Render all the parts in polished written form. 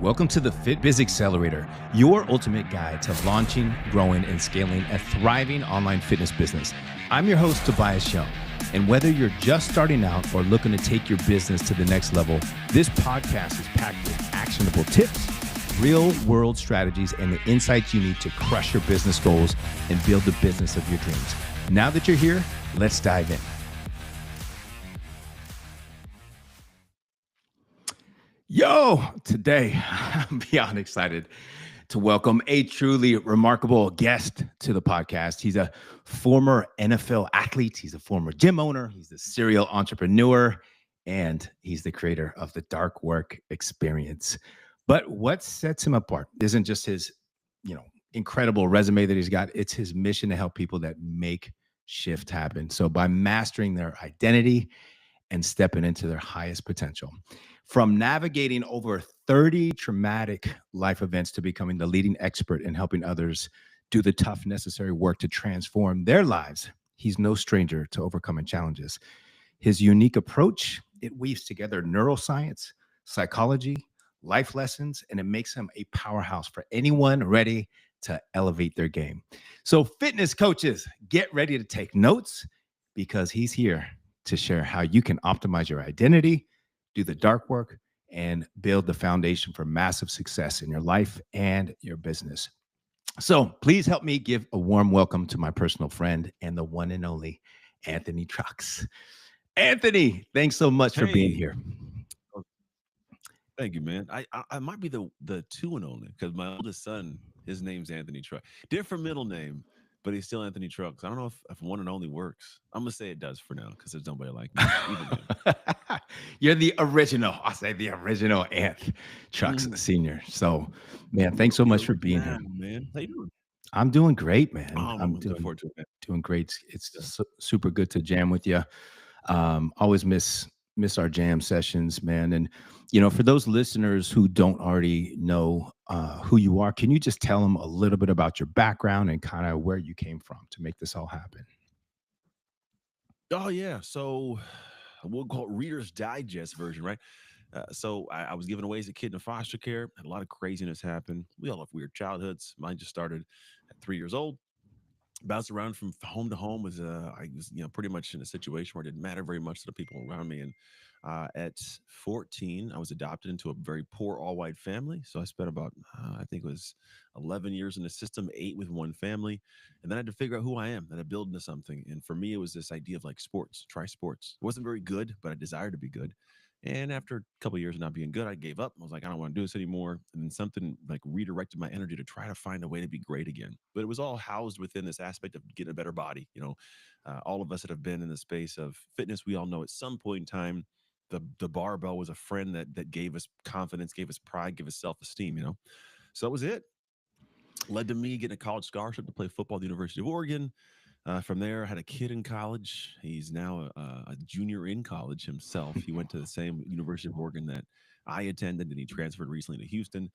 Welcome to the FitBiz Accelerator, your ultimate guide to launching, growing, and scaling a thriving online fitness business. I'm your host, Tobias Young. And whether you're just starting out or looking to take your business to the next level, this podcast is packed with actionable tips, real-world strategies, and the insights you need to crush your business goals and build the business of your dreams. Now that you're here, let's dive in. Yo, today I'm beyond excited to welcome a truly remarkable guest to the podcast. He's a former NFL athlete. He's a former gym owner. He's a serial entrepreneur, and he's the creator of the Dark Work Experience. But what sets him apart isn't just his, incredible resume that he's got. It's his mission to help people that make shift happen. So by mastering their identity and stepping into their highest potential. From navigating over 30 traumatic life events to becoming the leading expert in helping others do the tough, necessary work to transform their lives, he's no stranger to overcoming challenges. His unique approach, it weaves together neuroscience, psychology, life lessons, and it makes him a powerhouse for anyone ready to elevate their game. So fitness coaches, get ready to take notes because he's here to share how you can optimize your identity, do the dark work, and build the foundation for massive success in your life and your business. So please help me give a warm welcome to my personal friend and the one and only Anthony Trucks. Anthony, thanks so much for being here. Oh, thank you, man. I might be the two and only because my oldest son, his name's Anthony Truck. Different middle name, but he's still Anthony Trucks. I don't know if one and only works. I'm gonna say it does for now because there's nobody like me. Either name. You're the original. I'll say the original Anth Trucks Mhm. Senior. So, man, thanks so The much for being here. original, man. How you doing? I'm doing great, man. I'm I'm looking doing forward to it, man. doing great. It's Yeah. super good to jam with you. Always miss our jam sessions, man. And for those listeners who don't already know who you are, can you just tell them a little bit about your background and kind of where you came from to make this all happen? Oh yeah. So we'll call it Reader's Digest version, right? So I was given away as a kid in foster care. Had a lot of craziness happen. We all have weird childhoods. Mine just started at 3 years old. Bounced around from home to home. I was pretty much in a situation where it didn't matter very much to the people around me. And at 14, I was adopted into a very poor all white family. So I spent about I think it was 11 years in the system, 8 with one family, and then I had to figure out who I am and I build into something. And for me, it was this idea of like sports. Try sports. It wasn't very good, but I desired to be good. And after a couple of years of not being good, I gave up. I was like, I don't want to do this anymore. And then something like redirected my energy to try to find a way to be great again. But it was all housed within this aspect of getting a better body. All of us that have been in the space of fitness, we all know at some point in time, the barbell was a friend that gave us confidence, gave us pride, gave us self esteem. So that was it. Led to me getting a college scholarship to play football at the University of Oregon. From there, I had a kid in college. He's now a junior in college himself. He went to the same University of Oregon that I attended, and he transferred recently to Houston.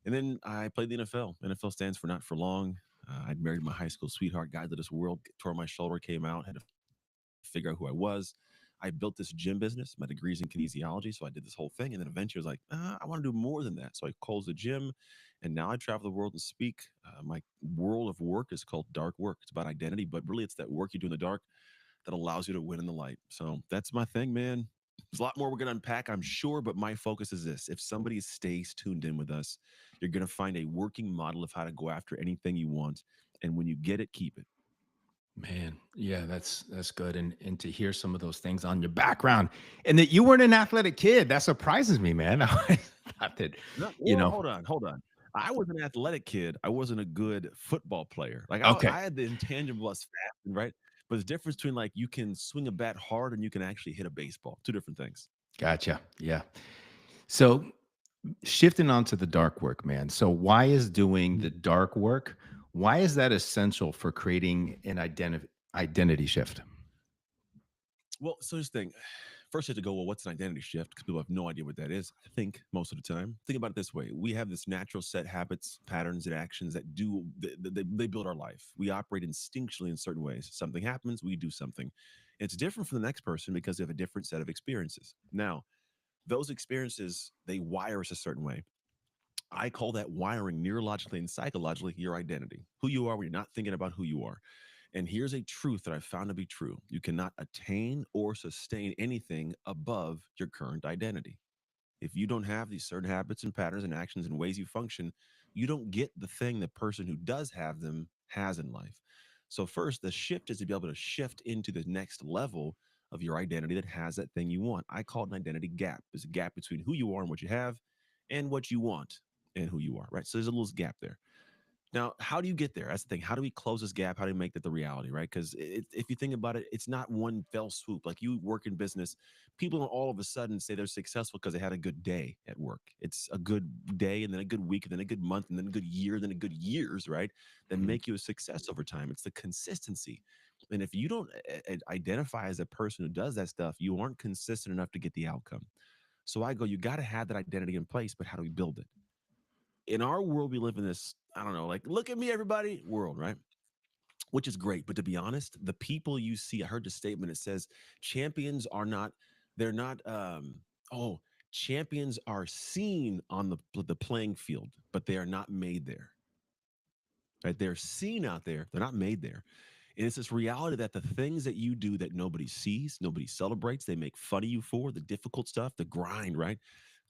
And then I played the NFL. NFL stands for not for long. I'd married my high school sweetheart, guide to this world, tore my shoulder, came out, had to figure out who I was. I built this gym business, my degrees in kinesiology. So I did this whole thing. And then eventually I was like, I want to do more than that. So I closed the gym and now I travel the world and speak. My world of work is called dark work. It's about identity, but really it's that work you do in the dark that allows you to win in the light. So that's my thing, man. There's a lot more we're going to unpack, I'm sure, but my focus is this. If somebody stays tuned in with us, you're going to find a working model of how to go after anything you want. And when you get it, keep it. Man, yeah, that's good. And to hear some of those things on your background and that you weren't an athletic kid, that surprises me, man. I thought that, No, you well, know, hold on. I was an athletic kid. I wasn't a good football player. Like okay, I had the intangible as fast, right? But the difference between like you can swing a bat hard and you can actually hit a baseball. Two different things. gotcha. Yeah. So shifting onto the dark work, man. So why is doing the dark work? Why is that essential for creating an identity shift? Well, so this thing. First, you have to go, well, what's an identity shift? Because people have no idea what that is. I think most of the time. Think about it this way: we have this natural set habits, patterns, and actions that they build our life. We operate instinctually in certain ways. Something happens, we do something. It's different from the next person because they have a different set of experiences. Now, those experiences they wire us a certain way. I call that wiring neurologically and psychologically your identity, who you are when you're not thinking about who you are. And here's a truth that I found to be true: you cannot attain or sustain anything above your current identity. If you don't have these certain habits and patterns and actions and ways you function, you don't get the thing the person who does have them has in life. So, first, the shift is to be able to shift into the next level of your identity that has that thing you want. I call it an identity gap. There's a gap between who you are and what you have, and what you want and who you are, right? So, there's a little gap there. Now, how do you get there? That's the thing. How do we close this gap? How do we make that the reality, right? Because if you think about it, it's not one fell swoop. Like, you work in business, people don't all of a sudden say they're successful because they had a good day at work. It's a good day, and then a good week, and then a good month, and then a good year, and then a good years, right? That Mhm. make you a success over time. It's the consistency. And if you don't identify as a person who does that stuff, you aren't consistent enough to get the outcome. So I go, you got to have that identity in place, but how do we build it? In our world, we live in this, I don't know, like, look at me, everybody world, right? Which is great. But to be honest, the people you see, I heard the statement, it says champions are not, they're not, oh, champions are seen on the playing field, but they are not made there, right? They're seen out there, they're not made there. And it's this reality that the things that you do that nobody sees, nobody celebrates, they make fun of you for, the difficult stuff, the grind, right?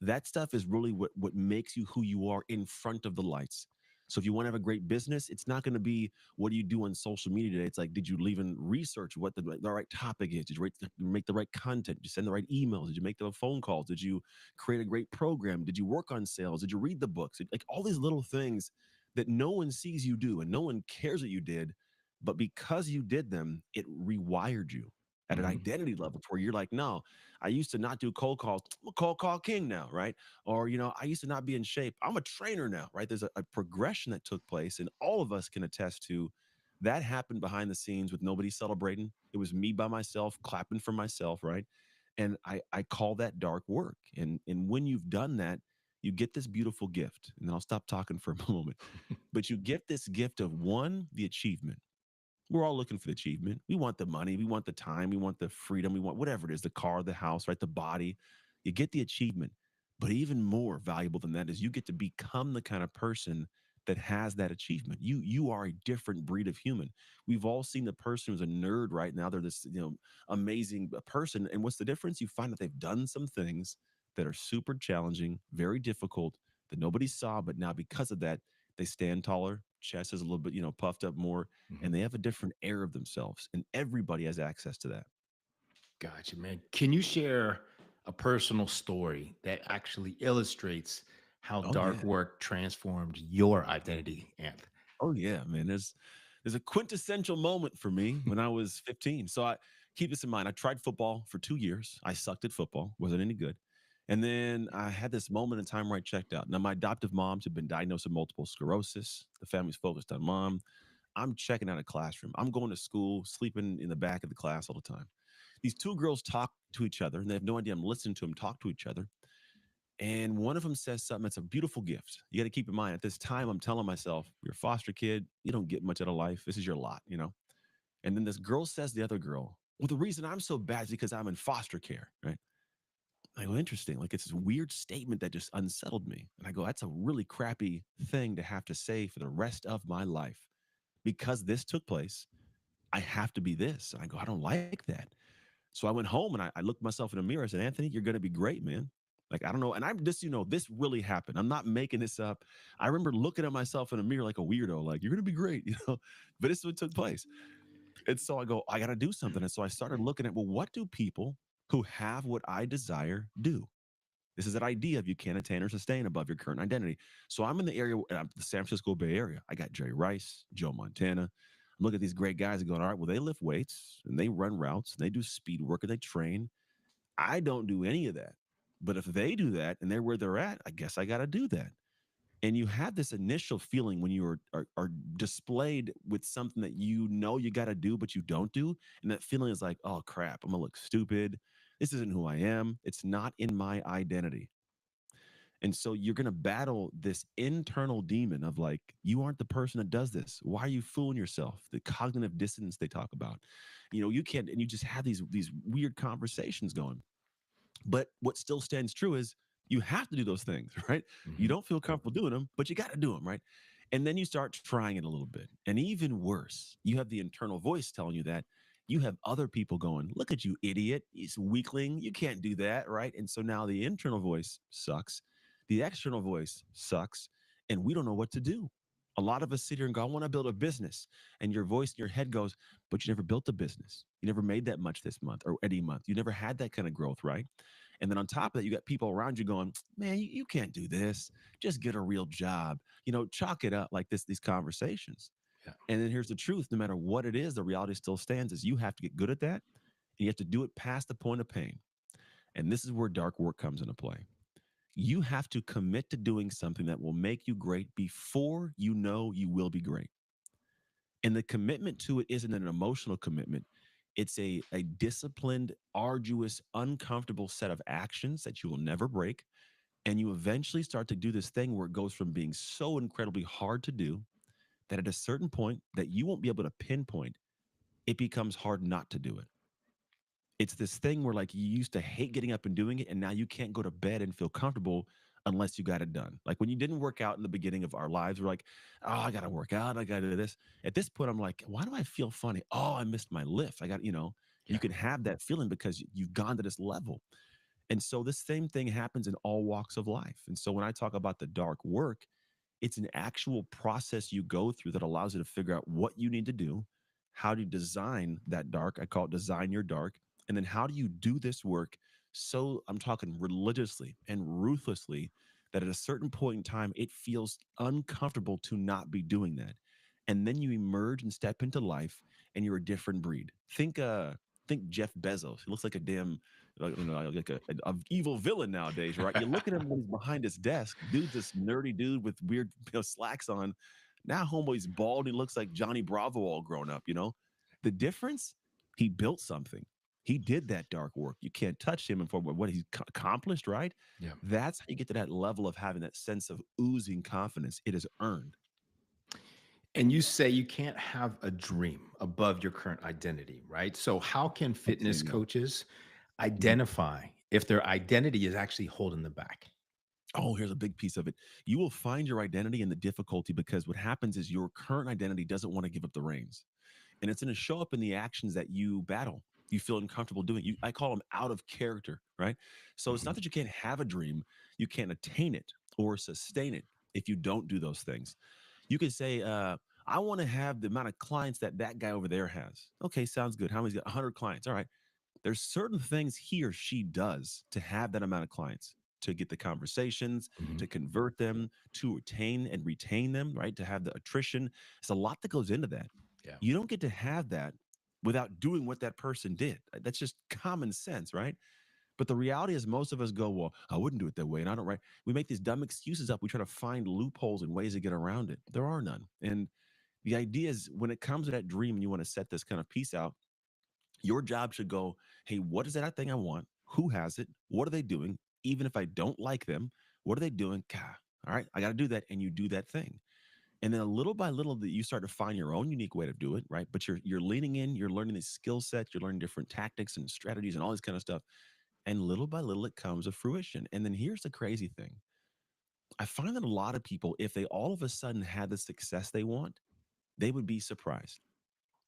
That stuff is really what makes you who you are in front of the lights. So if you want to have a great business, it's not going to be what do you do on social media today. It's like, did you even research what the right topic is? Did you make the right content? Did you send the right emails? Did you make the phone calls? Did you create a great program? Did you work on sales? Did you read the books? Like all these little things that no one sees you do and no one cares that you did, but because you did them, it rewired you at an Mhm. identity level to where you're like, no, I used to not do cold calls. I'm a cold call king now, right? Or, I used to not be in shape. I'm a trainer now, right? There's a progression that took place, and all of us can attest to that happened behind the scenes with nobody celebrating. It was me by myself, clapping for myself, right? And I call that dark work. And when you've done that, you get this beautiful gift. And then I'll stop talking for a moment. But you get this gift of one, the achievement. We're all looking for the achievement. We want the money, we want the time, we want the freedom, we want whatever it is, the car, the house, right? The body. You get the achievement. But even more valuable than that is you get to become the kind of person that has that achievement. You are a different breed of human. We've all seen the person who's a nerd right now. They're this, amazing person. And what's the difference? You find that they've done some things that are super challenging, very difficult, that nobody saw, but now because of that, they stand taller, chest is a little bit, puffed up more, Mhm. and they have a different air of themselves, and everybody has access to that. Gotcha, man. Can you share a personal story that actually illustrates how Oh yeah. dark work transformed your identity, Anth? Oh yeah, man. There's a quintessential moment for me when I was 15. So I keep this in mind. I tried football for 2 years. I sucked at football, wasn't any good. And then I had this moment in time where I checked out. Now my adoptive moms had been diagnosed with multiple sclerosis. The family's focused on mom. I'm checking out a classroom. I'm going to school, sleeping in the back of the class all the time. These two girls talk to each other, and they have no idea I'm listening to them talk to each other. And one of them says something that's a beautiful gift. You got to keep in mind at this time, I'm telling myself, you're a foster kid. You don't get much out of life. This is your lot. And then this girl says to the other girl, well, the reason I'm so bad is because I'm in foster care, right? I go, interesting. Like it's this weird statement that just unsettled me. And I go, that's a really crappy thing to have to say for the rest of my life. Because this took place, I have to be this. And I go, I don't like that. So I went home and I looked myself in the mirror. I said, Anthony, you're going to be great, man. Like, I don't know. And I'm just, this really happened. I'm not making this up. I remember looking at myself in the mirror like a weirdo, like, you're going to be great. But this is what took place. And so I go, I got to do something. And so I started looking at, well, what do people who have what I desire do? This is that idea of you can't attain or sustain above your current identity. So I'm in the area, the San Francisco Bay Area. I got Jerry Rice, Joe Montana. I'm looking at these great guys and going, all right, well, they lift weights and they run routes and they do speed work and they train. I don't do any of that. But if they do that and they're where they're at, I guess I got to do that. And you have this initial feeling when you are displayed with something that you got to do, but you don't do. And that feeling is like, oh, crap, I'm going to look stupid. This isn't who I am. It's not in my identity. And so you're going to battle this internal demon of like, you aren't the person that does this. Why are you fooling yourself? The cognitive dissonance they talk about. You can't, and you just have these weird conversations going. But what still stands true is You have to do those things, right? You Hmm. don't feel comfortable doing them, but you got to do them, right? And then you start trying it a little bit. And even worse, you have the internal voice telling you that. You have other people going, look at you, idiot. He's weakling. You can't do that, right? And so now the internal voice sucks. The external voice sucks. And we don't know what to do. A lot of us sit here and go, I want to build a business. And your voice in your head goes, but you never built a business. You never made that much this month or any month. You never had that kind of growth, right? And then on top of that, you got people around you going, man, you can't do this. Just get a real job. Chalk it up like these conversations. Yeah. And then here's the truth: no matter what it is, the reality still stands is you have to get good at that. And you have to do it past the point of pain. And this is where dark work comes into play. You have to commit to doing something that will make you great before you know you will be great. And the commitment to it isn't an emotional commitment. It's a disciplined, arduous, uncomfortable set of actions that you will never break. And you eventually start to do this thing where it goes from being so incredibly hard to do that at a certain point that you won't be able to pinpoint, it becomes hard not to do it. It's this thing where like you used to hate getting up and doing it, and now you can't go to bed and feel comfortable unless you got it done. Like when you didn't work out in the beginning of our lives, we're like, oh, I gotta work out, I gotta do this. At this point, I'm like, why do I feel funny? Oh, I missed my lift. You Yeah. can have that feeling because you've gone to this level. And so this same thing happens in all walks of life. And so when I talk about the dark work, it's an actual process you go through that allows you to figure out what you need to do, how do you design that dark. I call it design your dark. And then how do you do this work? So I'm talking religiously and ruthlessly that at a certain point in time, it feels uncomfortable to not be doing that. And then you emerge and step into life and you're a different breed. Think Jeff Bezos. He looks like a damn like a evil villain nowadays, right? You look at him when he's behind his desk. Dude's this nerdy dude with weird slacks on. Now homeboy's bald. He looks like Johnny Bravo all grown up. The difference? He built something. He did that dark work. You can't touch him and for what he's accomplished, right? Yeah. That's how you get to that level of having that sense of oozing confidence. It is earned. And you say you can't have a dream above your current identity, right? So, how can I'd say fitness no. coaches Mhm. identify if their identity is actually holding them back? Oh, here's a big piece of it. You will find your identity in the difficulty because what happens is your current identity doesn't want to give up the reins. And it's going to show up in the actions that you battle. You feel uncomfortable doing. I call them out of character, right? So it's Mhm. not that you can't have a dream, you can't attain it or sustain it if you don't do those things. You could say, I want to have the amount of clients that guy over there has. Okay, sounds good. How many's got? 100 clients. All right. There's certain things he or she does to have that amount of clients, to get the conversations, Mhm. to convert them, to retain and retain them, right? To have the attrition. There's a lot that goes into that. Yeah. You don't get to have that without doing what that person did. That's just common sense, right? But the reality is, most of us go, well, I wouldn't do it that way. And I don't, right? We make these dumb excuses up. We try to find loopholes and ways to get around it. There are none. And the idea is when it comes to that dream and you want to set this kind of piece out, your job should go, hey, what is that thing I want? Who has it? What are they doing? Even if I don't like them, what are they doing? God, all right, I got to do that. And you do that thing. And then a little by little that you start to find your own unique way to do it, right? But you're leaning in, you're learning these skill sets, you're learning different tactics and strategies and all this kind of stuff. And little by little it comes to fruition. And then here's the crazy thing. I find that a lot of people, if they all of a sudden had the success they want, they would be surprised.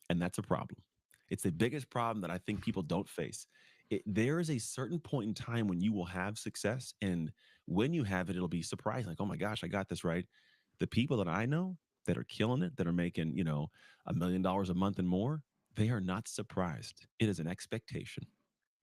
And that's a problem. It's the biggest problem that I think people don't face. There is a certain point in time when you will have success, and when you have it, it'll be surprising. Like, oh my gosh, I got this right. The people that I know that are killing it, that are making $1 million a month and more, they are not surprised. It is an expectation.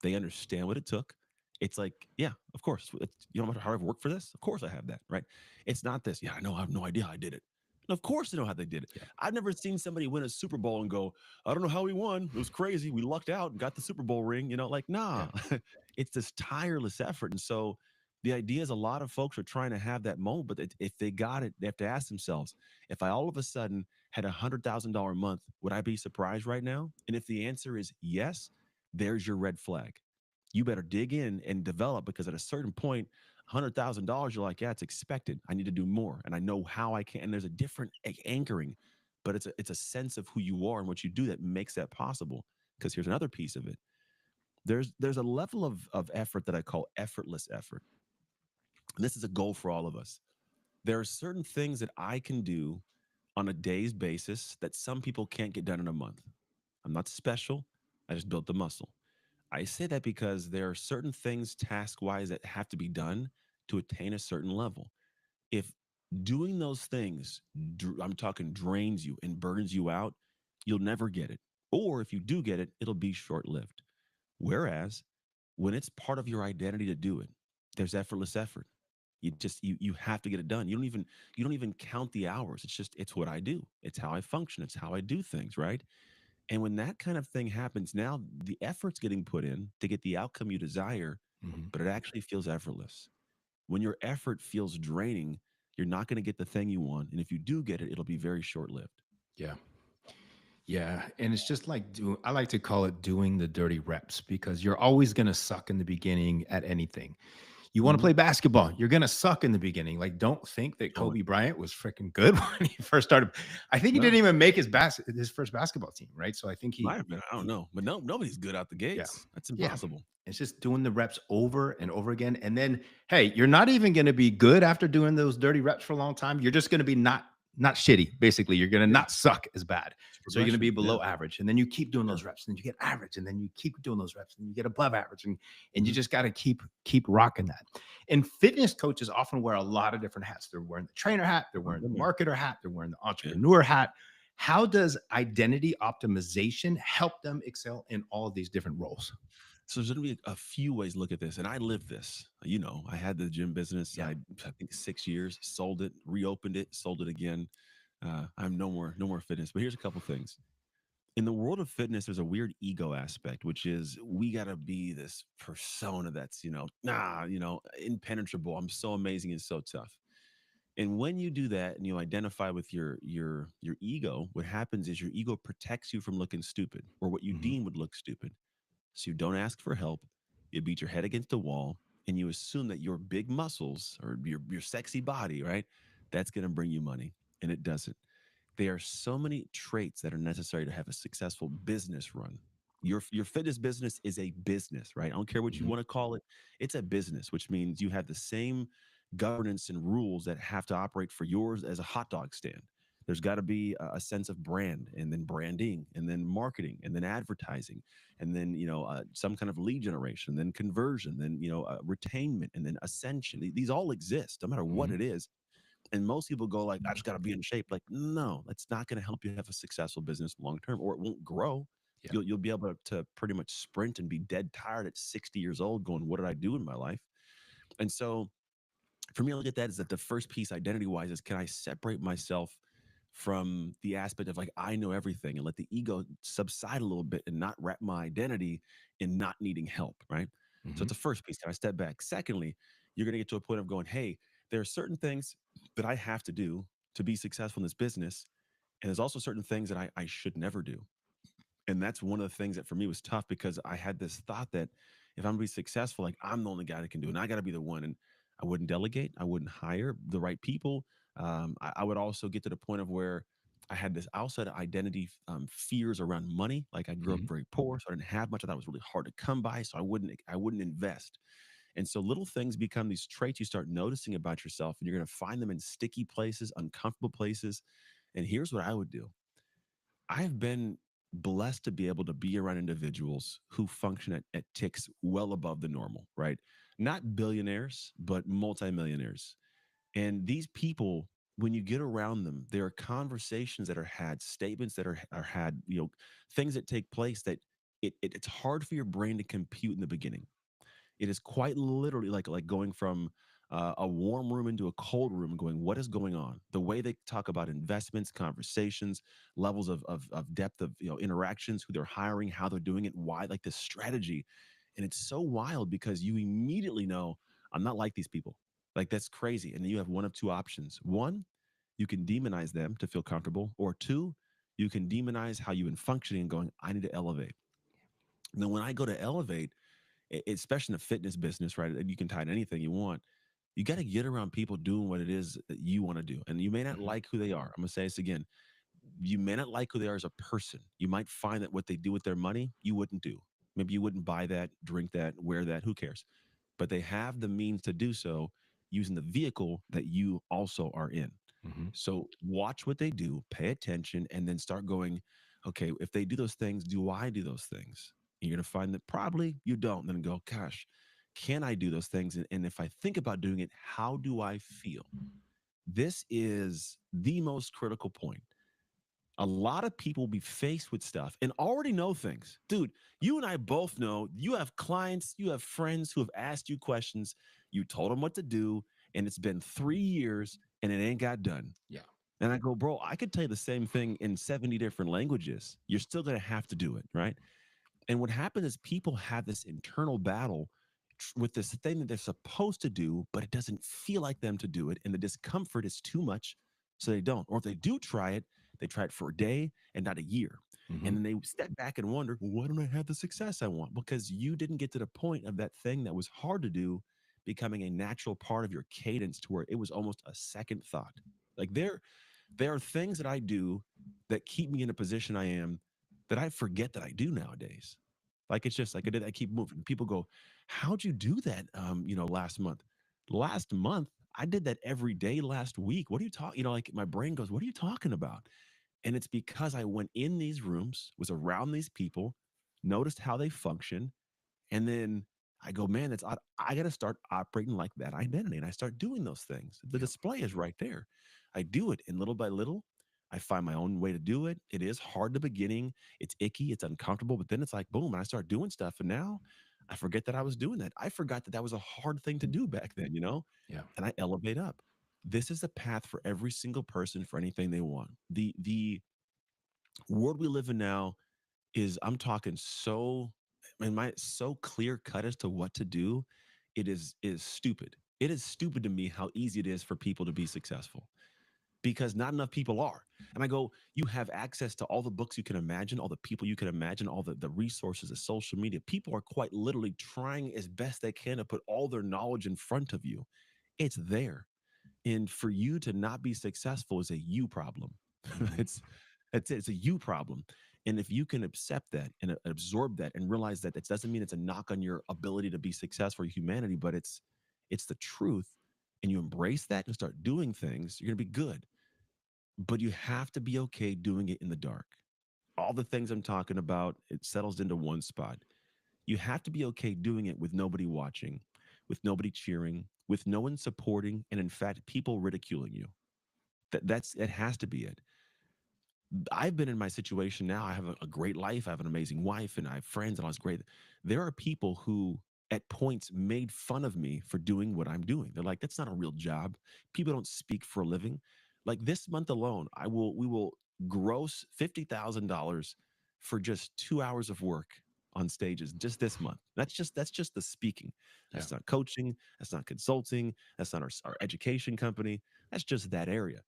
They understand what it took. It's like, yeah, of course. You know how I've worked for this? Of course I have that, right? It's not this. Yeah, I know. I have no idea how I did it. And of course they know how they did it. Yeah. I've never seen somebody win a Super Bowl and go, I don't know how we won. It was crazy. We lucked out and got the Super Bowl ring. Like, nah, Yeah. it's this tireless effort. And so the idea is a lot of folks are trying to have that moment, but if they got it, they have to ask themselves, if I all of a sudden had $100,000 a month, would I be surprised right now? And if the answer is yes, there's your red flag. You better dig in and develop because at a certain point, $100,000, you're like, yeah, it's expected. I need to do more, and I know how I can. And there's a different anchoring, but it's a sense of who you are and what you do that makes that possible. Because here's another piece of it. There's a level of effort that I call effortless effort. And this is a goal for all of us. There are certain things that I can do on a day's basis that some people can't get done in a month. I'm not special. I just built the muscle. I say that because there are certain things task wise that have to be done to attain a certain level. If doing those things, I'm talking drains you and burns you out, you'll never get it. Or if you do get it, it'll be short lived. Whereas when it's part of your identity to do it, there's effortless effort. You have to get it done. You don't even count the hours. It's what I do. It's how I function. It's how I do things, right? And when that kind of thing happens, now the effort's getting put in to get the outcome you desire, Mhm. but it actually feels effortless. When your effort feels draining, you're not going to get the thing you want. And if you do get it, it'll be very short lived. Yeah. Yeah, and it's just like I like to call it doing the dirty reps because you're always going to suck in the beginning at anything. You want to Hmm. play basketball, you're going to suck in the beginning. Like don't think that Oh, Kobe Bryant was freaking good when he first started. I think he no, didn't even make his first basketball team, right? So I think might have been. I don't know. But no, nobody's good out the yeah. gates. That's Yeah. impossible. It's just doing the reps over and over again. And then, hey, you're not even going to be good after doing those dirty reps for a long time. You're just going to be not shitty. Basically, you're going to Yeah. not suck as bad. It's So you're going to be progression. Yeah. below average. And then you keep doing Yeah. those reps, and then you get average, and then you keep doing those reps, and you get above average. And you Hmm. just got to keep rocking that. And fitness coaches often wear a lot of different hats. They're wearing the trainer hat, they're I've wearing been the there. marketer hat, they're wearing the Yeah. entrepreneur hat. How does identity optimization help them excel in all of these different roles? So there's going to be a few ways to look at this, and I lived this. I had the gym business. Yeah. I think 6 years, sold it, reopened it, sold it again. I'm no more fitness. But here's a couple things. In the world of fitness, there's a weird ego aspect, which is we gotta be this persona that's impenetrable. I'm so amazing and so tough. And when you do that and you identify with your ego, what happens is your ego protects you from looking stupid or what you Mhm. deem would look stupid. So you don't ask for help. You beat your head against the wall and you assume that your big muscles or your sexy body, right? That's going to bring you money. And it doesn't. There are so many traits that are necessary to have a successful business run. Your fitness business is a business, right? I don't care what you Mhm. want to call it. It's a business, which means you have the same governance and rules that have to operate for yours as a hot dog stand. There's got to be a sense of brand and then branding and then marketing and then advertising and then some kind of lead generation, then conversion, then retainment and then ascension. These all exist no matter what Mhm. it is. And most people go like, I just got to be in shape. Like, no, that's not going to help you have a successful business long term, or it won't grow. Yeah. You'll be able to pretty much sprint and be dead tired at 60 years old, going, what did I do in my life? And so for me, I look at that as that the first piece, identity wise, is can I separate myself from the aspect of like I know everything and let the ego subside a little bit and not wrap my identity in not needing help, right? So it's Mhm. the first piece. Can I step back? Secondly, you're going to get to a point of going, hey, there are certain things that I have to do to be successful in this business. And there's also certain things that I should never do. And that's one of the things that for me was tough because I had this thought that if I'm gonna be successful, like I'm the only guy that can do it, and I got to be the one. And I wouldn't delegate. I wouldn't hire the right people. I would also get to the point of where I had this outside identity fears around money. Like I grew up Mhm. very poor, so I didn't have much. I thought it was really hard to come by, so I wouldn't invest. And so little things become these traits you start noticing about yourself, and you're going to find them in sticky places, uncomfortable places. And here's what I would do. I've been blessed to be able to be around individuals who function at ticks well above the normal, right? Not billionaires, but multimillionaires. And these people, when you get around them, there are conversations that are had, statements that are had, things that take place that it's hard for your brain to compute in the beginning. It is quite literally like going from a warm room into a cold room and going, what is going on? The way they talk about investments, conversations, levels of depth of interactions, who they're hiring, how they're doing it, why, like this strategy. And it's so wild because you immediately know I'm not like these people. Like that's crazy. And then you have one of two options. One, you can demonize them to feel comfortable, or two, you can demonize how you've been functioning and going, I need to elevate. And then when I go to elevate, especially in the fitness business, right? And you can tie to anything you want. You got to get around people doing what it is that you want to do. And you may not Mhm. like who they are. I'm going to say this again. You may not like who they are as a person. You might find that what they do with their money, you wouldn't do. Maybe you wouldn't buy that, drink that, wear that, who cares? But they have the means to do so. using the vehicle that you also are in. Hmm. So watch what they do, pay attention, and then start going, okay, if they do those things, do I do those things? And you're going to find that probably you don't. Then go, gosh, can I do those things? And if I think about doing it, how do I feel? This is the most critical point. A lot of people will be faced with stuff and already know things. Dude, you and I both know you have clients, you have friends who have asked you questions. You told them what to do, and it's been 3 years and it ain't got done. Yeah. And I go, bro, I could tell you the same thing in 70 different languages. You're still going to have to do it, right? And what happens is people have this internal battle with this thing that they're supposed to do, but it doesn't feel like them to do it. And the discomfort is too much. So they don't. Or if they do try it, they try it for a day and not a year. Hmm. And then they step back and wonder, well, why don't I have the success I want? Because you didn't get to the point of that thing that was hard to do becoming a natural part of your cadence to where it was almost a second thought. Like there are things that I do that keep me in a position I am that I forget that I do nowadays. Like it's just like I keep moving. People go, "How'd you do that?" Last month. Last month, I did that every day last week. What are you talking? Like my brain goes, "What are you talking about?" And it's because I went in these rooms, was around these people, noticed how they function, and then I go, man, I got to start operating like that identity. And I start doing those things. The Yeah. display is right there. I do it. And little by little, I find my own way to do it. It is hard in the beginning. It's icky. It's uncomfortable. But then it's like, boom, and I start doing stuff. And now I forget that I was doing that. I forgot that that was a hard thing to do back then. Yeah. And I elevate up. This is the path for every single person for anything they want. The world we live in now is I'm talking so and my so clear cut as to what to do, it is stupid. It is stupid to me how easy it is for people to be successful because not enough people are. And I go, you have access to all the books you can imagine, all the people you can imagine, all the resources of social media. People are quite literally trying as best they can to put all their knowledge in front of you. It's there. And for you to not be successful is a you problem. Hmm. it's it's a you problem. And if you can accept that and absorb that and realize that it doesn't mean it's a knock on your ability to be successful or humanity, but it's the truth, and you embrace that and start doing things, you're gonna be good. But you have to be okay doing it in the dark. All the things I'm talking about, it settles into one spot. You have to be okay doing it with nobody watching, with nobody cheering, with no one supporting, and in fact, people ridiculing you. That's it has to be it. I've been in my situation now. I have a great life. I have an amazing wife and I have friends and all this great. There are people who at points made fun of me for doing what I'm doing. They're like, that's not a real job. People don't speak for a living. Like this month alone, we will gross $50,000 for just 2 hours of work on stages just this month. That's just the speaking. Yeah. That's not coaching. That's not consulting. That's not our education company. That's just that area.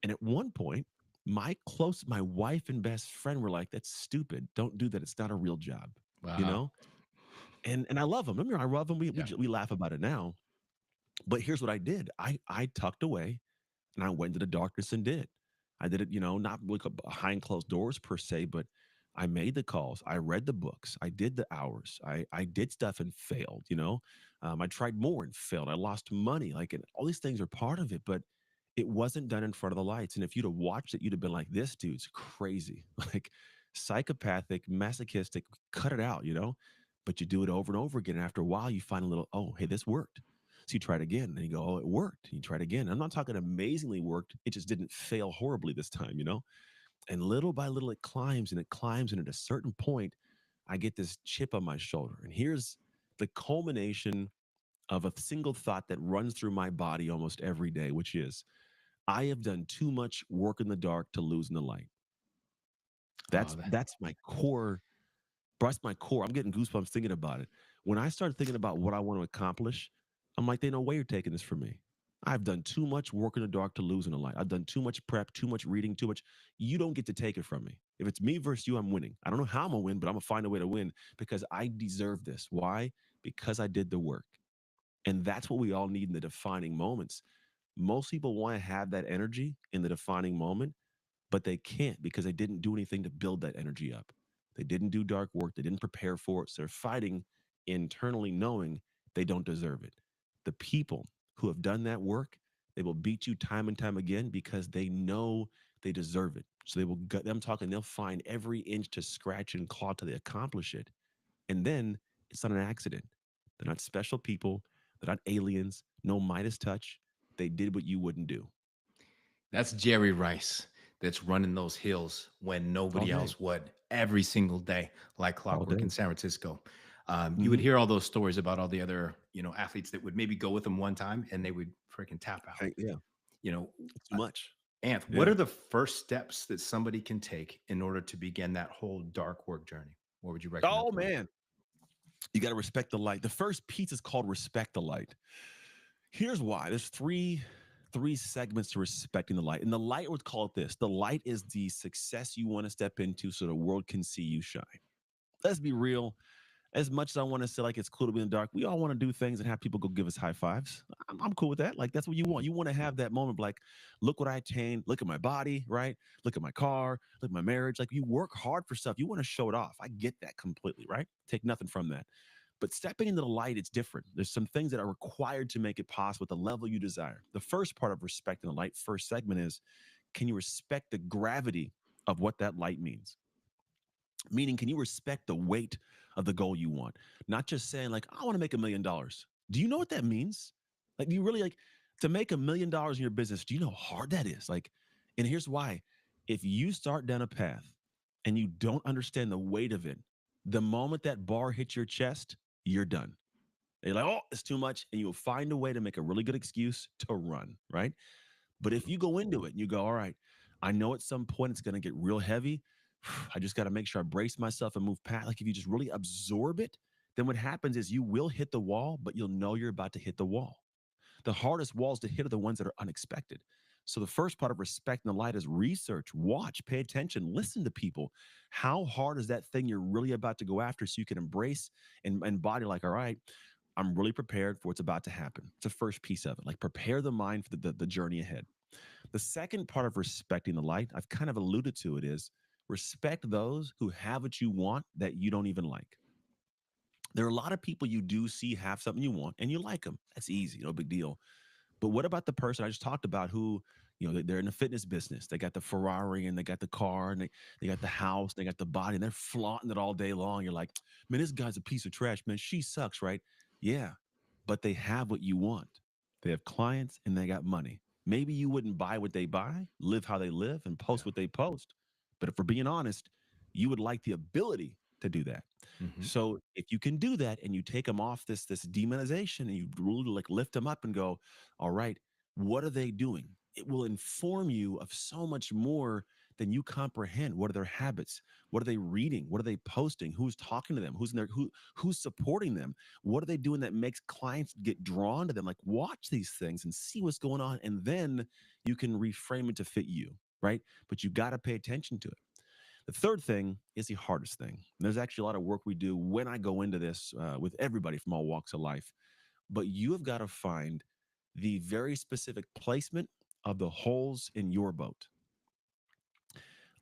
And at one point, my wife and best friend were like, "That's stupid. Don't do that. It's not a real job." You Wow. know? And I love them. I mean, I love them. Yeah. We laugh about it now. But here's what I did. I tucked away and I went to the darkness and did it. I did it, not like behind closed doors per se, but I made the calls. I read the books. I did the hours. I did stuff and failed. I tried more and failed. I lost money. Like, and all these things are part of it, but it wasn't done in front of the lights. And if you'd have watched it, you'd have been like, this dude's crazy, like psychopathic, masochistic, cut it out. But you do it over and over again. And after a while, you find a little, oh, hey, this worked. So you try it again, and you go, "Oh, it worked." You try it again. I'm not talking amazingly worked. It just didn't fail horribly this time. And little by little, it climbs and it climbs, and at a certain point, I get this chip on my shoulder. And here's the culmination of a single thought that runs through my body almost every day, which is, I have done too much work in the dark to lose in the light. Oh, That's my core. That's my core. I'm getting goosebumps thinking about it. When I started thinking about what I want to accomplish, I'm like, "There's no way you're taking this from me. I've done too much work in the dark to lose in the light. I've done too much prep, too much reading, too much. You don't get to take it from me. If it's me versus you, I'm winning. I don't know how I'm gonna win, but I'm gonna find a way to win because I deserve this. Why? Because I did the work. And that's what we all need in the defining moments. Most people want to have that energy in the defining moment, but they can't because they didn't do anything to build that energy up. They didn't do dark work. They didn't prepare for it. So they're fighting internally, knowing they don't deserve it. The people who have done that work, they will beat you time and time again because they know they deserve it. So they will gut them talking, they'll find every inch to scratch and claw till they accomplish it. And then it's not an accident. They're not special people. They're not aliens. No Midas touch. They did what you wouldn't do That's Jerry Rice that's running those hills when all nobody day, else would every single day, like all clockwork in day. San Francisco. You would Hmm. hear all those stories about all the other, athletes that would maybe go with them one time and they would freaking tap out. Yeah, You know, it's too uh, much. Anth, what Yeah. are the first steps that somebody can take in order to begin that whole dark work journey? What would you recommend Oh for them? man, you got to respect the light. The first piece is called respect the light. Here's why. There's three segments to respecting the light. And the light would call it this. The light is the success you want to step into so the world can see you shine. Let's be real. As much as I want to say like it's cool to be in the dark, we all want to do things and have people go give us high fives. I'm cool with that. Like that's what you want. You want to have that moment of like, look what I attained. Look at my body, right? Look at my car. Look at my marriage. Like you work hard for stuff. You want to show it off. I get that completely, right? Take nothing from that. But stepping into the light, it's different. There's some things that are required to make it possible at the level you desire. The first part of respecting the light, first segment is, can you respect the gravity of what that light means? Meaning, can you respect the weight of the goal you want? Not just saying, like, I want to make $1 million. Do you know what that means? Like, do you really like to make $1 million in your business? Do you know how hard that is? Like, and here's why. If you start down a path and you don't understand the weight of it, the moment that bar hits your chest, you're done. You're like, oh, it's too much. And you'll find a way to make a really good excuse to run, right? But if you go into it and you go, all right, I know at some point it's going to get real heavy. I just got to make sure I brace myself and move past. Like if you just really absorb it, then what happens is you will hit the wall, but you'll know you're about to hit the wall. The hardest walls to hit are the ones that are unexpected. So the first part of respecting the light is research, watch, pay attention, listen to people. How hard is that thing you're really about to go after so you can embrace and embody like, all right, I'm really prepared for what's about to happen. It's the first piece of it. Like prepare the mind for the journey ahead. The second part of respecting the light, I've kind of alluded to it, is respect those who have what you want that you don't even like. There are a lot of people you do see have something you want and you like them. That's easy, no big deal. But what about the person I just talked about who, they're in the fitness business. They got the Ferrari and they got the car and they got the house, they got the body, and they're flaunting it all day long. You're like, man, this guy's a piece of trash, man. She sucks, right? Yeah. But they have what you want. They have clients and they got money. Maybe you wouldn't buy what they buy, live how they live, and post Yeah. what they post. But if we're being honest, you would like the ability to do that. Hmm. So if you can do that and you take them off this demonization and you really like lift them up and go, all right, what are they doing? It will inform you of so much more than you comprehend. What are their habits? What are they reading? What are they posting? Who's talking to them? Who's in their who's supporting them? What are they doing that makes clients get drawn to them? Like watch these things and see what's going on, and then you can reframe it to fit you, right? But you got to pay attention to it. The third thing is the hardest thing. There's actually a lot of work we do when I go into this with everybody from all walks of life. But you have got to find the very specific placement of the holes in your boat.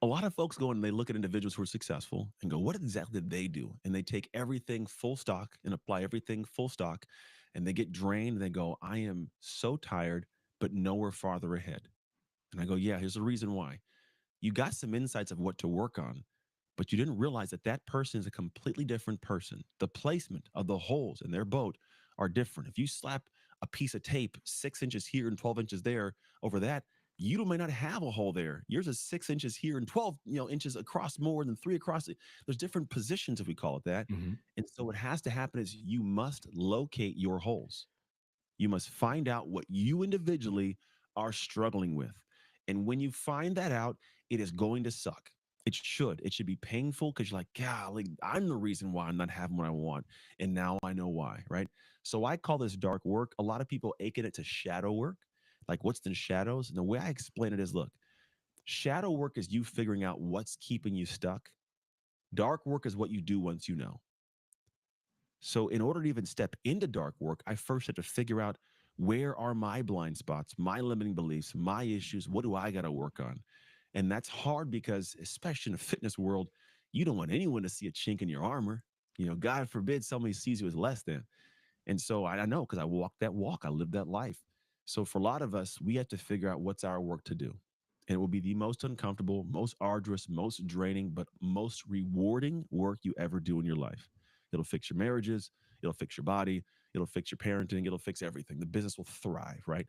A lot of folks go and they look at individuals who are successful and go, what exactly did they do? And they take everything full stock and apply everything full stock. And they get drained and they go, I am so tired, but nowhere farther ahead. And I go, yeah, here's the reason why. You got some insights of what to work on, but you didn't realize that that person is a completely different person. The placement of the holes in their boat are different. If you slap a piece of tape 6 inches here and 12 inches there over that, you may not have a hole there. Yours is 6 inches here and 12 inches across, more than three across. There's different positions, if we call it that. Hmm. And so what has to happen is you must locate your holes. You must find out what you individually are struggling with. And when you find that out, it is going to suck. It should. It should be painful because you're like, golly, I'm the reason why I'm not having what I want. And now I know why, right? So I call this dark work. A lot of people akin it to shadow work. Like, what's in shadows? And the way I explain it is look, shadow work is you figuring out what's keeping you stuck. Dark work is what you do once you know. So, in order to even step into dark work, I first had to figure out where are my blind spots, my limiting beliefs, my issues. What do I got to work on? And that's hard because, especially in the fitness world, you don't want anyone to see a chink in your armor. God forbid somebody sees you as less than. And so I know because I walked that walk, I lived that life. So for a lot of us, we have to figure out what's our work to do. And it will be the most uncomfortable, most arduous, most draining, but most rewarding work you ever do in your life. It'll fix your marriages, it'll fix your body, it'll fix your parenting, it'll fix everything. The business will thrive, right?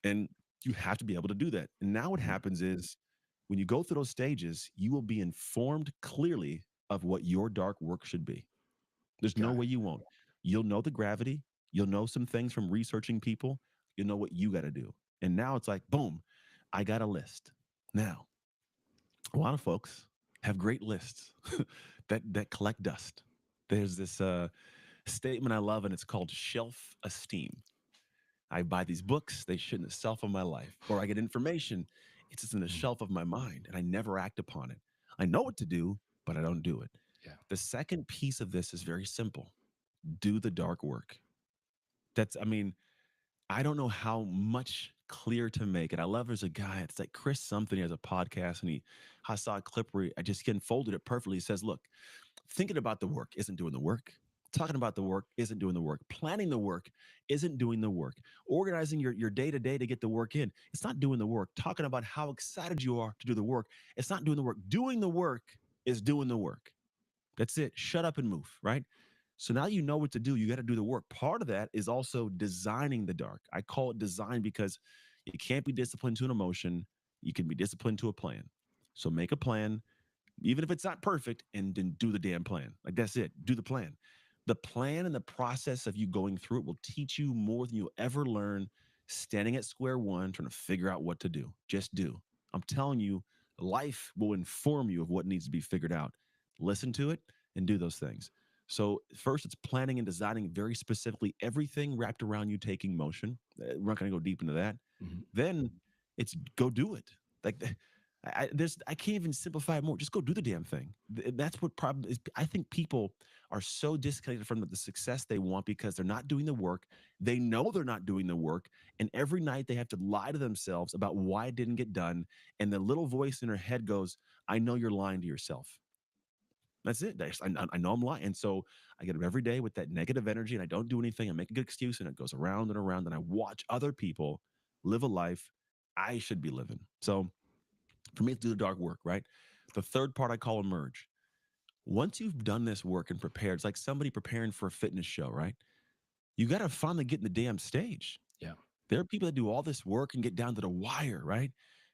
And you have to be able to do that. And now what Mhm. happens is when you go through those stages, you will be informed clearly of what your dark work should be. There's no Got way it. you won't. You'll know the gravity. You'll know some things from researching people. You'll know what you got to do. And now it's like, boom, I got a list. Now, a lot of folks have great lists that collect dust. There's this statement I love, and it's called shelf esteem. I buy these books, they sit in the shelf of my life, or I get information, it's just in the Mhm. shelf of my mind, and I never act upon it. I know what to do, but I don't do it. Yeah. The second piece of this is very simple: do the dark work. That's, I mean, I don't know how much clear to make it. I love there's a guy, it's like Chris something, he has a podcast, and I saw a clip where I just unfolded it perfectly. He says, look, thinking about the work isn't doing the work. Talking about the work isn't doing the work. Planning the work isn't doing the work. Organizing your day to day to get the work in, it's not doing the work. Talking about how excited you are to do the work, it's not doing the work. Doing the work is doing the work. That's it. Shut up and move, right? So now you know what to do. You got to do the work. Part of that is also designing the dark. I call it design because you can't be disciplined to an emotion. You can be disciplined to a plan. So make a plan, even if it's not perfect, and then do the damn plan. Like that's it. Do the plan. The plan and the process of you going through it will teach you more than you'll ever learn standing at square one trying to figure out what to do. Just do. I'm telling you, life will inform you of what needs to be figured out. Listen to it and do those things. So, first, it's planning and designing very specifically everything wrapped around you taking motion. We're not going to go deep into that. Mhm. Then it's go do it. Like I can't even simplify it more. Just go do the damn thing. That's what problem is. I think people are so disconnected from the success they want because they're not doing the work. They know they're not doing the work, and every night they have to lie to themselves about why it didn't get done. And the little voice in their head goes, "I know you're lying to yourself." That's it. I know I'm lying. And so I get up every day with that negative energy and I don't do anything. I make a good excuse and it goes around and around. And I watch other people live a life I should be living. So for me, it's do the dark work, right? The third part I call emerge. Once you've done this work and prepared, it's like somebody preparing for a fitness show, right? You got to finally get in the damn stage. Yeah. There are people that do all this work and get down to the wire, right?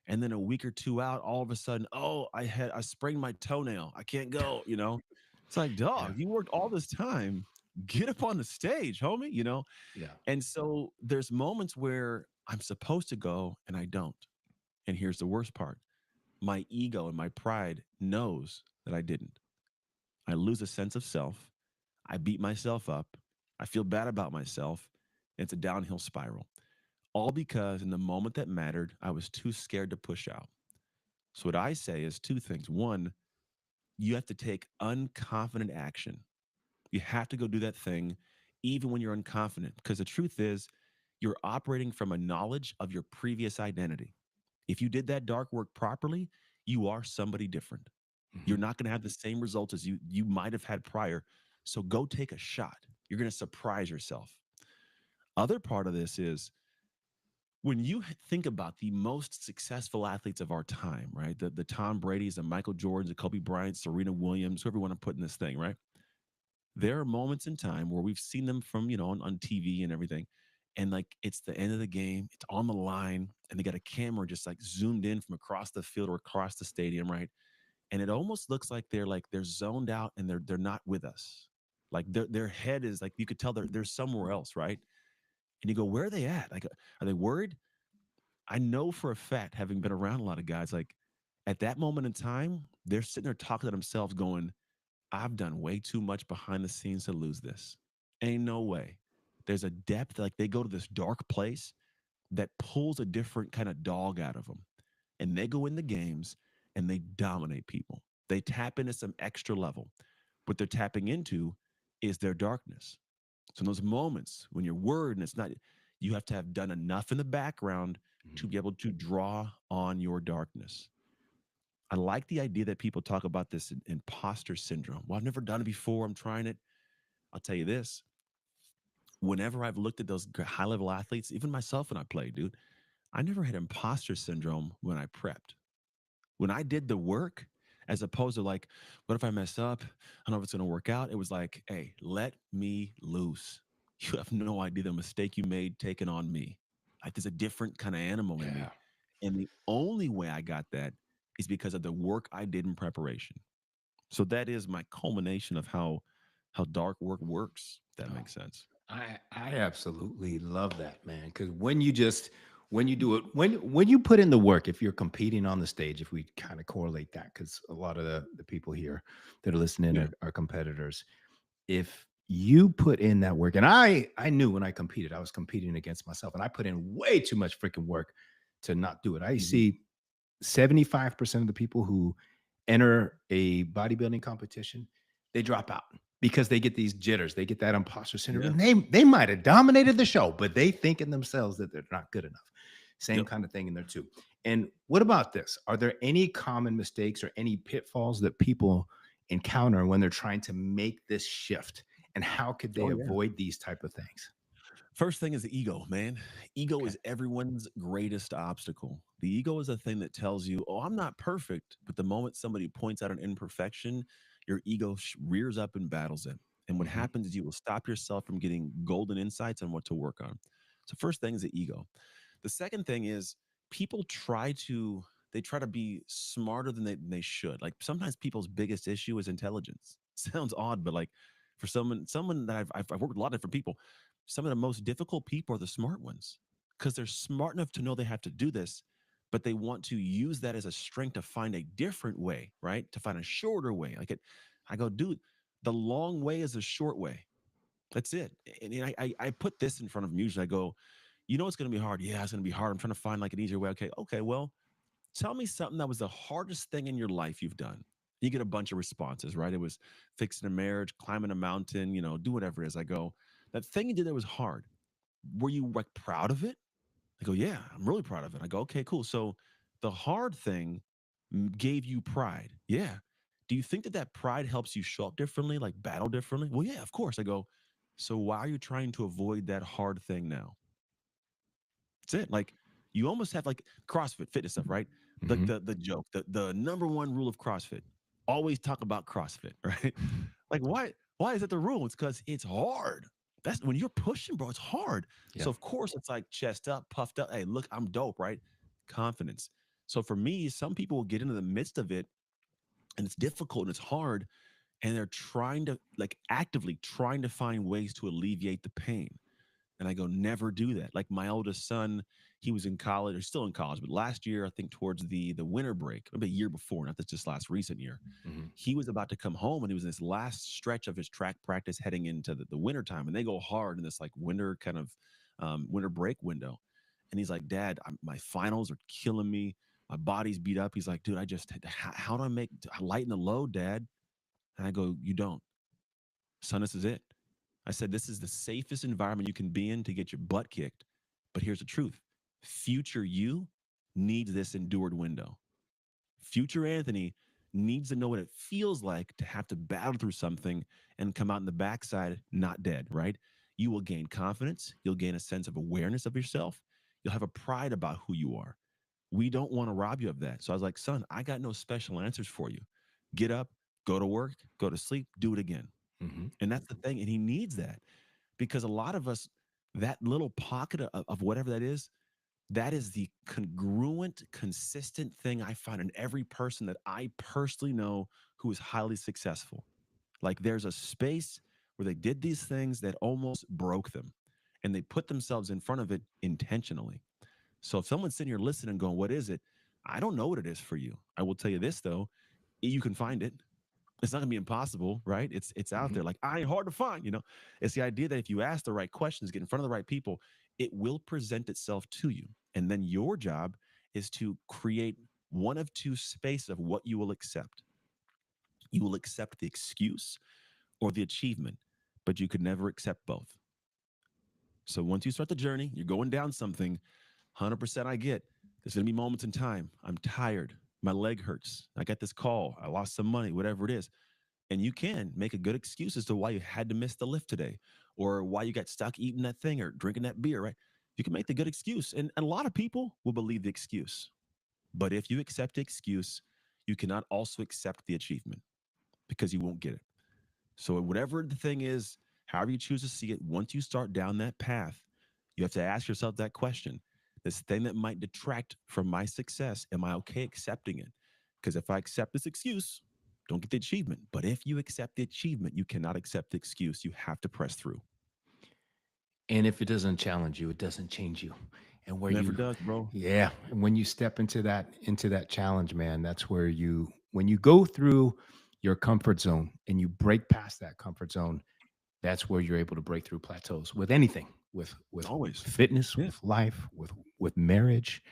And then a week or two out, all of a sudden, oh, I sprained my toenail. I can't go. It's like, Yeah. dog, you worked all this time. Get up on the stage, homie. Yeah. And so there's moments where I'm supposed to go and I don't. And here's the worst part. My ego and my pride knows that I didn't. I lose a sense of self. I beat myself up. I feel bad about myself. It's a downhill spiral. All because in the moment that mattered, I was too scared to push out. So, what I say is two things. One, you have to take unconfident action. You have to go do that thing, even when you're unconfident, because the truth is, you're operating from a knowledge of your previous identity. If you did that dark work properly, you are somebody different. You're Mhm. not going to have the same results as you might have had prior. So go take a shot. You're going to surprise yourself. Other part of this is when you think about the most successful athletes of our time, right? The Tom Brady's, the Michael Jordans, the Kobe Bryant, Serena Williams, whoever you want to put in this thing, right? There are moments in time where we've seen them from, on TV and everything. And like it's the end of the game, it's on the line, and they got a camera just like zoomed in from across the field or across the stadium, right? And it almost looks like they're zoned out and they're not with us. Like their head is like you could tell they're somewhere else, right? And you go, where are they at? Like, are they worried? I know for a fact, having been around a lot of guys, like at that moment in time, they're sitting there talking to themselves, going, I've done way too much behind the scenes to lose this. Ain't no way. There's a depth, like they go to this dark place that pulls a different kind of dog out of them. And they go in the games and they dominate people. They tap into some extra level. What they're tapping into is their darkness. So in those moments when you're worried and it's not, you have to have done enough in the background to Mhm. be able to draw on your darkness. I like the idea that people talk about this imposter syndrome. Well, I've never done it before. I'm trying it. I'll tell you this. Whenever I've looked at those high level athletes, even myself when I played, dude, I never had imposter syndrome when I prepped. When I did the work, as opposed to like, what if I mess up? I don't know if it's going to work out. It was like, hey, let me loose. You have no idea the mistake you made taking on me. Like, there's a different kind of animal in me. Yeah. And the only way I got that is because of the work I did in preparation. So that is my culmination of how dark work works. If that Oh, makes sense. I absolutely love that, man. Because when you do it, when you put in the work, if you're competing on the stage, if we kind of correlate that, because a lot of the people here that are listening Yeah. are competitors. If you put in that work, and I knew when I competed, I was competing against myself, and I put in way too much freaking work to not do it. I Mhm. see 75% of the people who enter a bodybuilding competition, they drop out because they get these jitters. They get that imposter syndrome. Yeah. And they might have dominated the show, but they think in themselves that they're not good enough. Same Yep. kind of thing in there too. And what about this? Are there any common mistakes or any pitfalls that people encounter when they're trying to make this shift? And how could they Oh yeah. avoid these type of things? First thing is the ego, man. Ego Okay. is everyone's greatest obstacle. The ego is a thing that tells you, oh, I'm not perfect. But the moment somebody points out an imperfection, your ego rears up and battles it. And what Hmm. happens is you will stop yourself from getting golden insights on what to work on. So, first thing is the ego. The second thing is people try to be smarter than they should. Like sometimes people's biggest issue is intelligence. Sounds odd, but like for someone that I've worked with a lot of different people, some of the most difficult people are the smart ones because they're smart enough to know they have to do this, but they want to use that as a strength to find a different way, right? To find a shorter way. I go, dude, the long way is a short way. That's it. And I put this in front of them usually. I go, you know it's going to be hard. Yeah, it's going to be hard. I'm trying to find like an easier way. Okay. Well, tell me something that was the hardest thing in your life you've done. You get a bunch of responses, right? It was fixing a marriage, climbing a mountain, do whatever it is. I go, that thing you did that was hard. Were you like proud of it? I go, yeah, I'm really proud of it. I go, okay, cool. So the hard thing gave you pride. Yeah. Do you think that that pride helps you show up differently, like battle differently? Well, yeah, of course. I go, so why are you trying to avoid that hard thing now? That's it. Like you almost have like CrossFit fitness stuff, right? Like Hmm. the joke, the number one rule of CrossFit. Always talk about CrossFit, right? Like why is that the rule? It's because it's hard. That's when you're pushing, bro. It's hard. Yeah. So of course it's like chest up, puffed up. Hey, look, I'm dope, right? Confidence. So for me, some people will get into the midst of it and it's difficult and it's hard, and they're trying to like actively trying to find ways to alleviate the pain. And I go, never do that. Like my oldest son, he was in college, or still in college, but last year, I think towards the winter break, maybe a year before, not this just last recent year, Hmm. he was about to come home and he was in this last stretch of his track practice heading into the winter time. And they go hard in this like winter kind of winter break window. And he's like, Dad, my finals are killing me. My body's beat up. He's like, dude, how do I lighten the load, Dad? And I go, you don't. Son, this is it. I said, this is the safest environment you can be in to get your butt kicked. But here's the truth: future you needs this endured window. Future Anthony needs to know what it feels like to have to battle through something and come out in the backside not dead, right? You will gain confidence. You'll gain a sense of awareness of yourself. You'll have a pride about who you are. We don't want to rob you of that. So I was like, son, I got no special answers for you. Get up, go to work, go to sleep, do it again. Hmm. And that's the thing. And he needs that because a lot of us, that little pocket of whatever that is the congruent, consistent thing I find in every person that I personally know who is highly successful. Like there's a space where they did these things that almost broke them and they put themselves in front of it intentionally. So if someone's sitting here listening and going, what is it? I don't know what it is for you. I will tell you this though, you can find it. It's not gonna be impossible, right? It's out Hmm. there. Like I ain't hard to find. It's the idea that if you ask the right questions, get in front of the right people, it will present itself to you. And then your job is to create one of two spaces of what you will accept. You will accept the excuse or the achievement, but you could never accept both. So once you start the journey, you're going down something, 100% I get. There's going to be moments in time. I'm tired. My leg hurts. I got this call. I lost some money, whatever it is. And you can make a good excuse as to why you had to miss the lift today, or why you got stuck eating that thing or drinking that beer, right? You can make the good excuse. And a lot of people will believe the excuse. But if you accept the excuse, you cannot also accept the achievement because you won't get it. So, whatever the thing is, however you choose to see it, once you start down that path, you have to ask yourself that question: this thing that might detract from my success, am I okay accepting it? Because if I accept this excuse, don't get the achievement. But if you accept the achievement, you cannot accept the excuse. You have to press through. And if it doesn't challenge you, it doesn't change you. And where Never you, does, bro. yeah, and when you step into that challenge, man, that's where you, when you go through your comfort zone and you break past that comfort zone, that's where you're able to break through plateaus with anything, with Always. fitness, Yeah. with life, with marriage,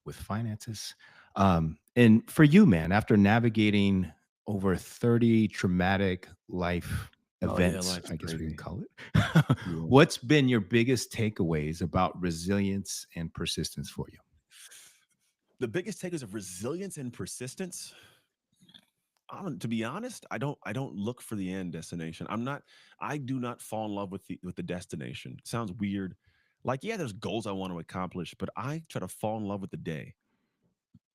with finances. And for you, man, after navigating over 30 traumatic life Oh, yeah. events, Life's I guess we can crazy. call it, Yeah. what's been your biggest takeaways about resilience and persistence for you? The biggest take is of resilience and persistence. To be honest, I don't look for the end destination. I do not fall in love with the destination. Sounds weird. Like, yeah, there's goals I want to accomplish, but I try to fall in love with the day.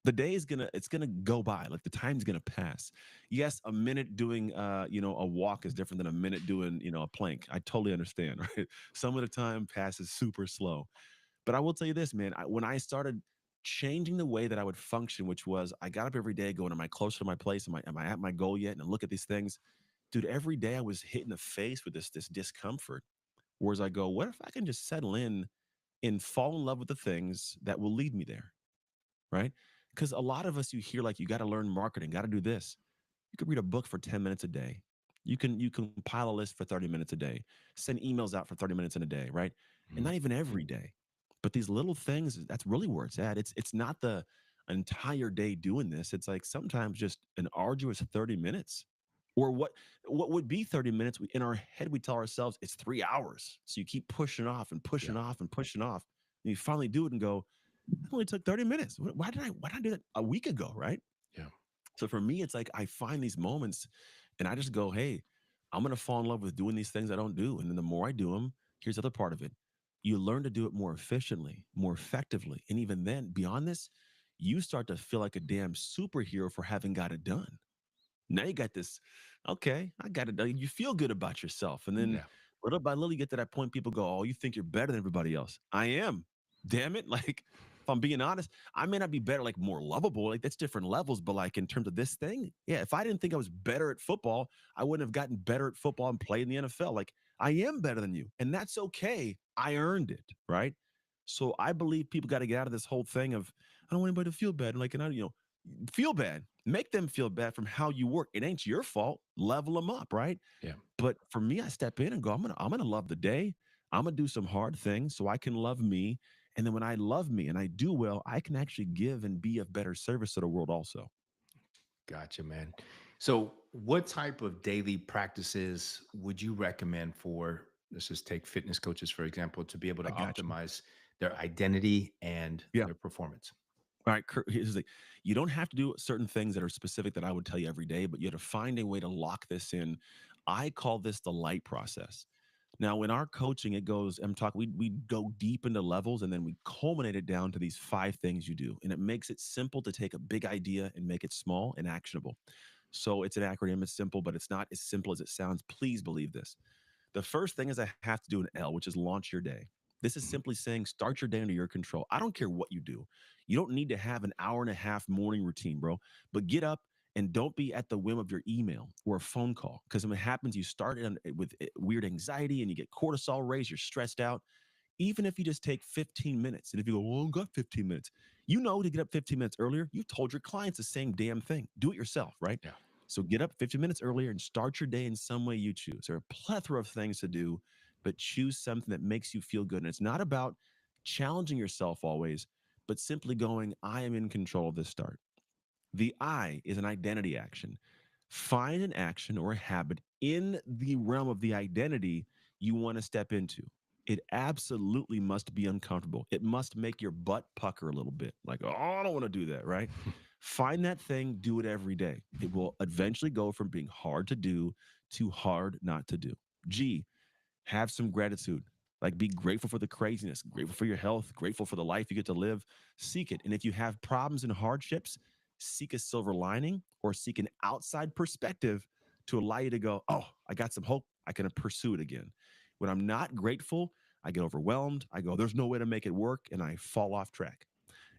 The day is gonna go by. Like, the time's gonna pass. Yes, a minute doing a walk is different than a minute doing, a plank. I totally understand, right? Some of the time passes super slow. But I will tell you this, man. When I started changing the way that I would function, which was I got up every day going, am I closer to my place? Am I at my goal yet? And I look at these things, dude. Every day I was hit in the face with this discomfort. Whereas I go, what if I can just settle in and fall in love with the things that will lead me there, right? Because a lot of us, you hear like you got to learn marketing, got to do this. You could read a book for 10 minutes a day. You can compile a list for 30 minutes a day. Send emails out for 30 minutes in a day, right? And Mhm. not even every day. But these little things, that's really where it's at. It's not the entire day doing this. It's like sometimes just an arduous 30 minutes. Or what would be 30 minutes, in our head we tell ourselves it's 3 hours. So you keep pushing off and Yeah, pushing off and pushing off. And you finally do it and go, it only took 30 minutes. Why did I do that a week ago, right? yeah, So for me, it's like I find these moments and I just go, hey, I'm going to fall in love with doing these things I don't do. And then the more I do them, here's the other part of it. You learn to do it more efficiently, more effectively. And even then, beyond this, you start to feel like a damn superhero for having got it done. Now you got this, okay, I got it done. You feel good about yourself. And then yeah, little by little, you get to that point, people go, oh, you think you're better than everybody else. I am. Damn it. Like, if I'm being honest, I may not be better, like more lovable. Like, that's different levels. But like in terms of this thing, yeah, if I didn't think I was better at football, I wouldn't have gotten better at football and played in the NFL. Like, I am better than you. And that's okay. I earned it. Right. So I believe people got to get out of this whole thing of, I don't want anybody to feel bad. Like, and feel bad. Make them feel bad from how you work. It ain't your fault. Level them up, right? yeah. But for me, I step in and go, I'm gonna love the day. I'm gonna do some hard things so I can love me. And then when I love me and I do well, I can actually give and be of better service to the world also. Gotcha, man. So, what type of daily practices would you recommend for, let's just take fitness coaches, for example, to be able to I got you. optimize their identity and Yeah. their performance? All right. Here's the thing. You don't have to do certain things that are specific that I would tell you every day, but you have to find a way to lock this in. I call this the light process. Now, in our coaching, it goes, I'm talking, we go deep into levels and then we culminate it down to these 5 things you do. And it makes it simple to take a big idea and make it small and actionable. So it's an acronym, it's simple, but it's not as simple as it sounds. Please believe this. The first thing is I have to do an L, which is launch your day. This is Mhm. simply saying start your day under your control. I don't care what you do. You don't need to have an hour and a half morning routine, bro, but get up and don't be at the whim of your email or a phone call. Because when it happens, you start with weird anxiety and you get cortisol raised, you're stressed out. Even if you just take 15 minutes, and if you go, well, I've got 15 minutes, you know to get up 15 minutes earlier. You've told your clients the same damn thing. Do it yourself, right? Yeah. So get up 15 minutes earlier and start your day in some way you choose. There are a plethora of things to do, but choose something that makes you feel good. And it's not about challenging yourself always, but simply going, I am in control of this start. The I is an identity action. Find an action or a habit in the realm of the identity you want to step into. It absolutely must be uncomfortable. It must make your butt pucker a little bit. Like, oh, I don't want to do that, right? Find that thing, do it every day. It will eventually go from being hard to do to hard not to do. G, Have some gratitude. Like, be grateful for the craziness, grateful for your health, grateful for the life you get to live. Seek it. And if you have problems and hardships, seek a silver lining or seek an outside perspective to allow you to go, oh, I got some hope. I can pursue it again. When I'm not grateful, I get overwhelmed. I go, there's no way to make it work. And I fall off track.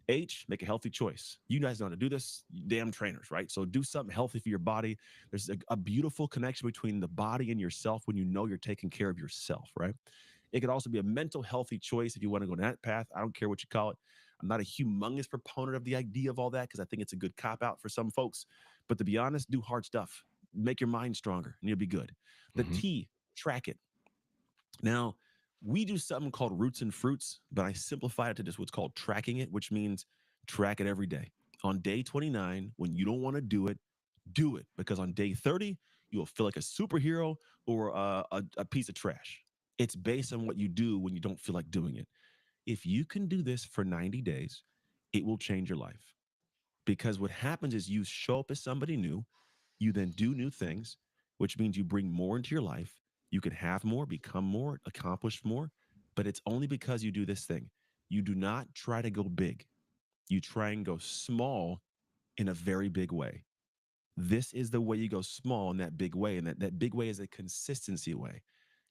H, make a healthy choice. You guys know how to do this, you damn trainers, right? So do something healthy for your body. There's a beautiful connection between the body and yourself when you know you're taking care of yourself, right? It could also be a mental healthy choice if you want to go down that path. I don't care what you call it. I'm not a humongous proponent of the idea of all that because I think it's a good cop out for some folks. But to be honest, do hard stuff. Make your mind stronger and you'll be good. The Mhm. T, track it. Now, we do something called roots and fruits, but I simplified it to just what's called tracking it, which means track it every day. On day 29, when you don't want to do it because on day 30, you'll feel like a superhero or a piece of trash. It's based on what you do when you don't feel like doing it. If you can do this for 90 days, it will change your life because what happens is you show up as somebody new, you then do new things, which means you bring more into your life. You can have more, become more, accomplish more, but it's only because you do this thing. You do not try to go big, you try and go small in a very big way. This is the way you go small in that big way. And that big way is a consistency way.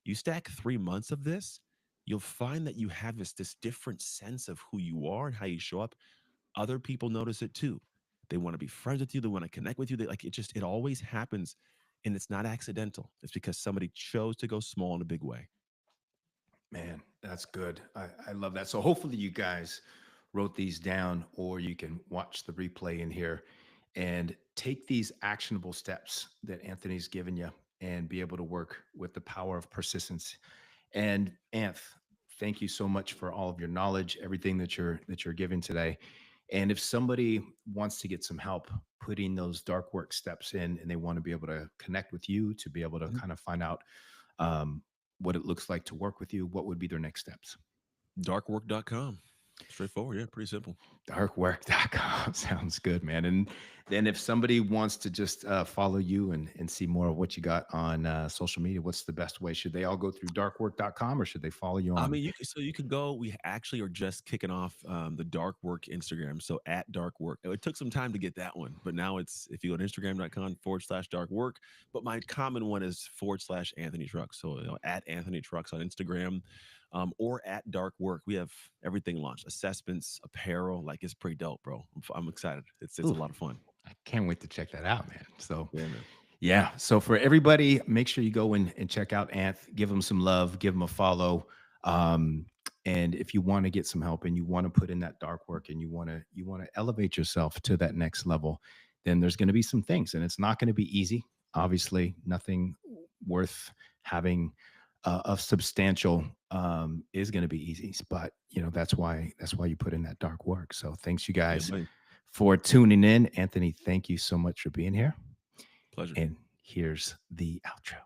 You stack 3 months of this, you'll find that you have this different sense of who you are and how you show up. Other people notice it too. They want to be friends with you. They want to connect with you. They like it. Just it always happens, and it's not accidental. It's because somebody chose to go small in a big way. Man, that's good. I love that. So hopefully you guys wrote these down or you can watch the replay in here and take these actionable steps that Anthony's given you and be able to work with the power of persistence. And Anth, thank you so much for all of your knowledge, everything that you're giving today. And if somebody wants to get some help putting those dark work steps in and they want to be able to connect with you to be able to Mhm. kind of find out um, what it looks like to work with you, what would be their next steps? Darkwork.com. Straightforward. Yeah, pretty simple. Darkwork.com sounds good, man. And then if somebody wants to just follow you and see more of what you got on social media, what's the best way? Should they all go through darkwork.com or should they follow you I on? mean, you could go. We actually are just kicking off the Dark Work Instagram. So at Dark Work, it took some time to get that one, but now it's if you go to Instagram.com/dark work. But my common one is /Anthony Trucks. So at Anthony Trucks on Instagram, or at Dark Work. We have everything launched: assessments, apparel. Like it's pretty dope, bro. I'm excited. It's a Ooh, lot of fun. I can't wait to check that out, man. So Yeah, man. yeah. So for everybody, make sure you go and check out Anth, give him some love, give him a follow. Um, and if you want to get some help and you want to put in that dark work and you want to elevate yourself to that next level, then there's going to be some things, and it's not going to be easy. Obviously, nothing worth having of substantial is going to be easy, but that's why you put in that dark work. So thanks you Yeah, guys buddy. for tuning in. Anthony, thank you so much for being here. Pleasure. And here's the outro.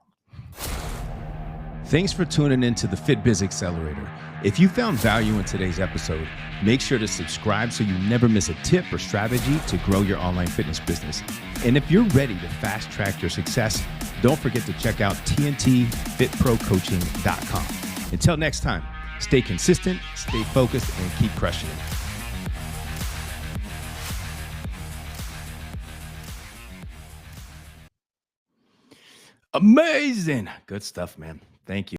Thanks for tuning in to the FitBiz Accelerator. If you found value in today's episode, make sure to subscribe so you never miss a tip or strategy to grow your online fitness business. And if you're ready to fast track your success, don't forget to check out tntfitprocoaching.com. Until next time, stay consistent, stay focused, and keep crushing it. Amazing. Good stuff, man. Thank you.